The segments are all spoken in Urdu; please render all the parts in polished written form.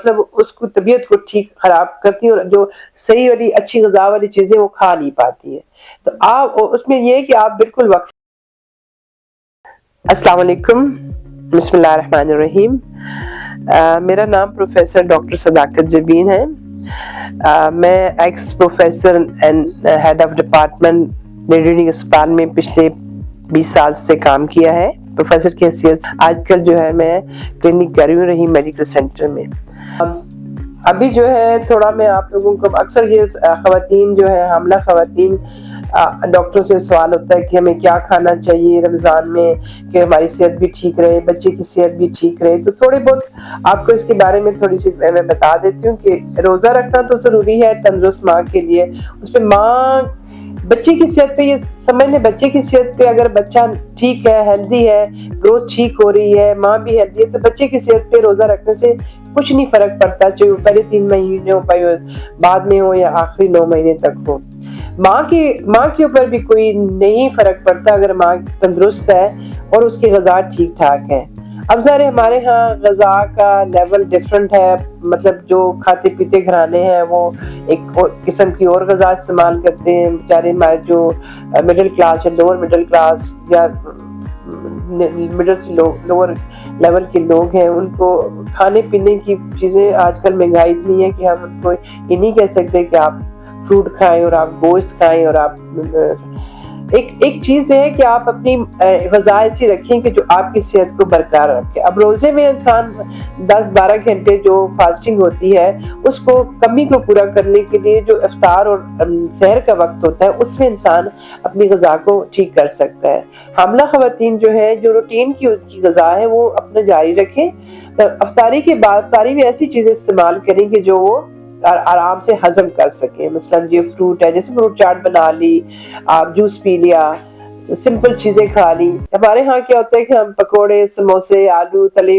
مطلب اس کو طبیعت کو ٹھیک خراب کرتی ہے اور جو صحیح والی اچھی غذا والی چیزیں وہ کھا نہیں پاتی ہے. تو آپ اس میں یہ ہے کہ آپ بالکل وقت. السلام علیکم، بسم اللہ الرحمن الرحیم. میرا نام پروفیسر ڈاکٹر صداقت جبین ہے. میں ex professor and head of department reading اسپتال میں پچھلے 20 سال سے کام کیا ہے پروفیسر کی حیثیت. آج کل جو ہے میں کلینک کر رہی میڈیکل سینٹر میں. ابھی جو ہے تھوڑا میں آپ لوگوں کو اکثر یہ خواتین جو ہے حاملہ خواتین ڈاکٹر سے سوال ہوتا ہے کہ ہمیں کیا کھانا چاہیے رمضان میں کہ ہماری صحت بھی ٹھیک رہے، بچے کی صحت بھی ٹھیک رہے. تو تھوڑے بہت آپ کو اس کے بارے میں تھوڑی سی میں بتا دیتی ہوں کہ روزہ رکھنا تو ضروری ہے تندرست ماں کے لیے. اس پہ ماں بچے کی صحت پہ یہ سمجھ لیں، بچے کی صحت پہ اگر بچہ ٹھیک ہے، ہیلدی ہے، گروتھ ٹھیک ہو رہی ہے، ماں بھی ہیلدی ہے، تو بچے کی صحت پہ روزہ رکھنے سے کچھ نہیں فرق پڑتا، چاہے وہ پہلے 3 مہینے ہو، بعد میں ہو یا آخری 9 مہینے تک ہو. ماں کے اوپر بھی کوئی نہیں فرق پڑتا اگر ماں تندرست ہے اور اس کی غذا ٹھیک ٹھاک ہے. اب ظاہر ہمارے ہاں غذا کا لیول ڈفرنٹ ہے، مطلب جو کھاتے پیتے گھرانے ہیں وہ ایک قسم کی اور غذا استعمال کرتے ہیں. بیچارے ہمارے جو مڈل کلاس یا لوور مڈل کلاس یا مڈل سے لوور لیول کے لوگ ہیں، ان کو کھانے پینے کی چیزیں آج کل مہنگائی اتنی ہے کہ ہم ان کو یہ نہیں کہہ سکتے کہ آپ فروٹ کھائیں اور آپ گوشت کھائیں اور آپ ایک چیز ہے کہ آپ اپنی غذا ایسی رکھیں کہ جو آپ کی صحت کو برقرار رکھے. اب روزے میں انسان 10-12 گھنٹے جو فاسٹنگ ہوتی ہے اس کو کمی کو پورا کرنے کے لیے جو افطار اور سحر کا وقت ہوتا ہے اس میں انسان اپنی غذا کو ٹھیک کر سکتا ہے. حاملہ خواتین جو ہے جو روٹین کی ان کی غذا ہے وہ اپنا جاری رکھیں. افطاری کے بعد افطاری میں ایسی چیزیں استعمال کریں کہ جو وہ آرام سے ہضم کر سکیں. مثلا یہ فروٹ ہے، جیسے فروٹ چاٹ بنا لی، آپ جوس پی لیا، سمپل چیزیں کھا لی. ہمارے ہاں کیا ہوتا ہے کہ ہم پکوڑے، سموسے، آلو تلے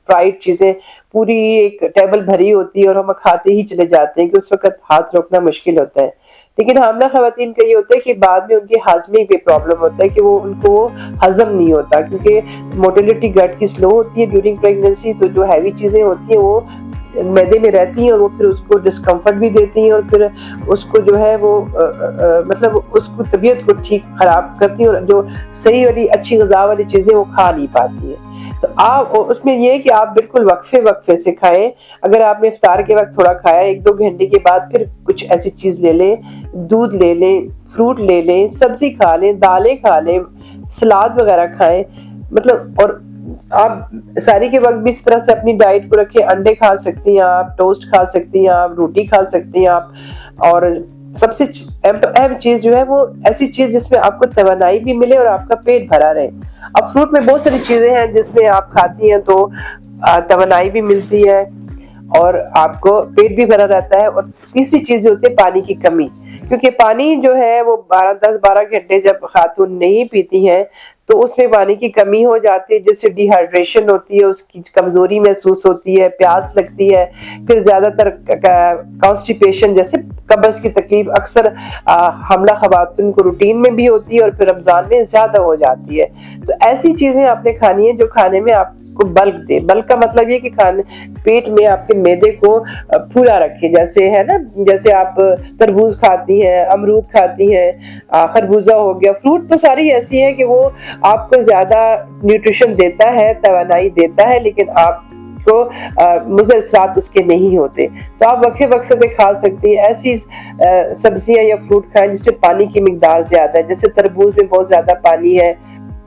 فرائیڈ چیزیں پوری ایک ٹیبل بھری ہوتی ہے اور ہم کھاتے ہی چلے جاتے ہیں کہ اس وقت ہاتھ روکنا مشکل ہوتا ہے. لیکن حاملہ خواتین کا یہ ہوتا ہے کہ بعد میں ان کی ہاضمے پہ پرابلم ہوتا ہے کہ وہ ان کو ہضم نہیں ہوتا، کیونکہ موٹیلٹی گٹ کی سلو ہوتی ہے ڈیورنگ پریگننسی. تو جو ہیوی چیزیں ہوتی ہیں وہ معدے میں رہتی ہیں اور وہ پھر اس کو ڈسکمفرٹ بھی دیتی ہیں اور پھر اس کو جو ہے وہ مطلب اس کو طبیعت کو ٹھیک خراب کرتی ہیں اور جو صحیح والی اچھی غذا والی چیزیں وہ کھا نہیں پاتی ہیں. تو آپ اس میں یہ ہے کہ آپ بالکل وقفے سے کھائیں. اگر آپ نے افطار کے وقت تھوڑا کھایا 1-2 گھنٹے کے بعد پھر کچھ ایسی چیز لے لیں، دودھ لے لیں، فروٹ لے لیں، سبزی کھا لیں، دالیں کھا لیں، سلاد وغیرہ کھائیں. مطلب اور آپ ساری کے وقت بھی اس طرح سے اپنی ڈائٹ کو رکھیں. انڈے کھا سکتی ہیں آپ، ٹوسٹ کھا سکتی ہیں آپ، روٹی کھا سکتی ہیں آپ. اور سب سے اہم چیز جو ہے وہ ایسی چیز جس میں آپ کو توانائی بھی ملے اور آپ کا پیٹ بھرا رہے. اب فروٹ میں بہت ساری چیزیں ہیں جس میں آپ کھاتی ہیں تو توانائی بھی ملتی ہے اور آپ کو پیٹ بھی بھرا رہتا ہے. اور تیسری چیز ہوتی ہے پانی کی کمی، کیونکہ پانی جو ہے وہ 10-12 گھنٹے جب خاتون نہیں پیتی ہیں تو اس میں پانی کی کمی ہو جاتی ہے، جس سے ڈی ہائیڈریشن ہوتی ہے، اس کی کمزوری محسوس ہوتی ہے، پیاس لگتی ہے. پھر زیادہ تر کانسٹیپیشن جیسے قبض کی تکلیف اکثر حاملہ خواتین کو روٹین میں بھی ہوتی ہے اور پھر رمضان میں زیادہ ہو جاتی ہے. تو ایسی چیزیں آپ نے کھانی ہے جو کھانے میں آپ کو بلک دے. بلک کا مطلب یہ کہ پیٹ میں آپ کے معدے کو پھولا رکھے، جیسے ہے نا، جیسے آپ تربوز کھاتی ہیں، امرود کھاتی ہیں، خربوزہ ہو گیا. فروٹ تو ساری ایسی ہے کہ وہ آپ کو زیادہ نیوٹریشن دیتا ہے، توانائی دیتا ہے، لیکن آپ کو مضر اثرات اس کے نہیں ہوتے. تو آپ وقفے سے کھا سکتی ہیں. ایسی سبزیاں یا فروٹ کھائیں جس میں پانی کی مقدار زیادہ ہے، جیسے تربوز میں بہت زیادہ پانی ہے،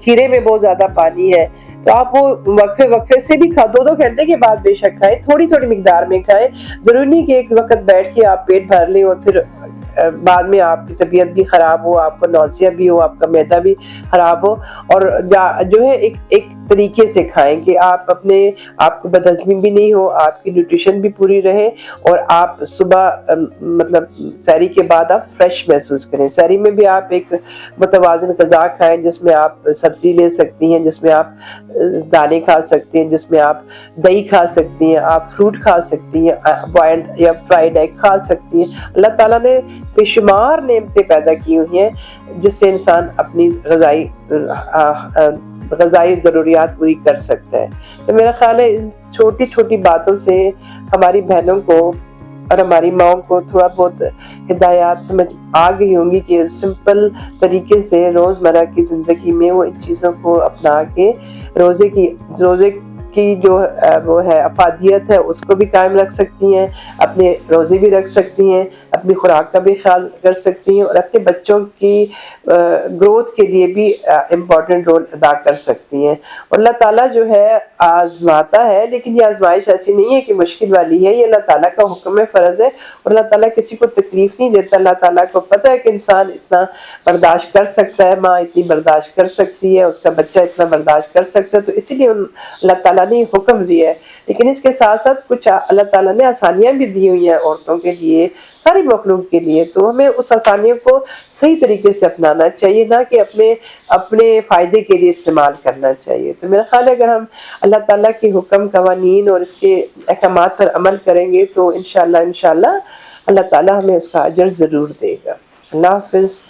کھیرے میں بہت زیادہ پانی ہے. تو آپ وہ وقفے سے بھی 2-2 گھنٹے کے بعد بے شک کھائیں، تھوڑی مقدار میں کھائیں. ضروری نہیں کہ ایک وقت بیٹھ کے آپ پیٹ بھر لیں اور پھر بعد میں آپ کی طبیعت بھی خراب ہو، آپ کو نوزیا بھی ہو، آپ کا معدہ بھی خراب ہو. اور جو ہے ایک طریقے سے کھائیں کہ آپ کو بدہضمی بھی نہیں ہو، آپ کی نیوٹریشن بھی پوری رہے اور آپ صبح مطلب سحری کے بعد آپ فریش محسوس کریں. سحری میں بھی آپ ایک متوازن غذا کھائیں جس میں آپ سبزی لے سکتی ہیں، جس میں آپ دالیں کھا سکتی ہیں، جس میں آپ دہی کھا سکتی ہیں، آپ فروٹ کھا سکتی ہیں، بوائلڈ یا فرائیڈ ایگ کھا سکتی ہیں. اللہ تعالیٰ نے بے شمار نعمتیں پیدا کی ہوئی ہیں جس سے انسان اپنی غذائی غذائی ضروریات پوری کر سکتا ہے. تو میرا خیال ہے ان چھوٹی چھوٹی باتوں سے ہماری بہنوں کو اور ہماری ماؤں کو تھوڑا بہت ہدایات سمجھ آ گئی ہوں گی کہ سمپل طریقے سے روزمرہ کی زندگی میں وہ ان چیزوں کو اپنا کے روزے کی جو وہ ہے افادیت ہے اس کو بھی قائم رکھ سکتی ہیں، اپنے روزے بھی رکھ سکتی ہیں، اپنی خوراک کا بھی خیال کر سکتی ہیں، اور اپنے بچوں کی گروتھ کے لیے بھی امپورٹنٹ رول ادا کر سکتی ہیں. اور اللہ تعالیٰ جو ہے آزماتا ہے، لیکن یہ آزمائش ایسی نہیں ہے کہ مشکل والی ہے، یہ اللہ تعالیٰ کا حکم ہے، فرض ہے. اور اللہ تعالیٰ کسی کو تکلیف نہیں دیتا. اللہ تعالیٰ کو پتہ ہے کہ انسان اتنا برداشت کر سکتا ہے، ماں اتنی برداشت کر سکتی ہے، اس کا بچہ اتنا برداشت کر سکتا ہے، تو اسی لیے اللہ تعالیٰ نے حکم دیا ہے. لیکن اس کے ساتھ ساتھ کچھ اللہ تعالیٰ نے آسانیاں بھی دی ہوئی ہیں عورتوں کے لیے، ساری مخلوق کے لیے. تو ہمیں اس آسانیوں کو صحیح طریقے سے اپنانا چاہیے، نہ کہ اپنے فائدے کے لیے استعمال کرنا چاہیے. تو میرا خیال ہے اگر ہم اللہ تعالیٰ کے حکم، قوانین اور اس کے احکامات پر عمل کریں گے تو انشاءاللہ اللہ تعالیٰ ہمیں اس کا اجر ضرور دے گا. اللہ حافظ.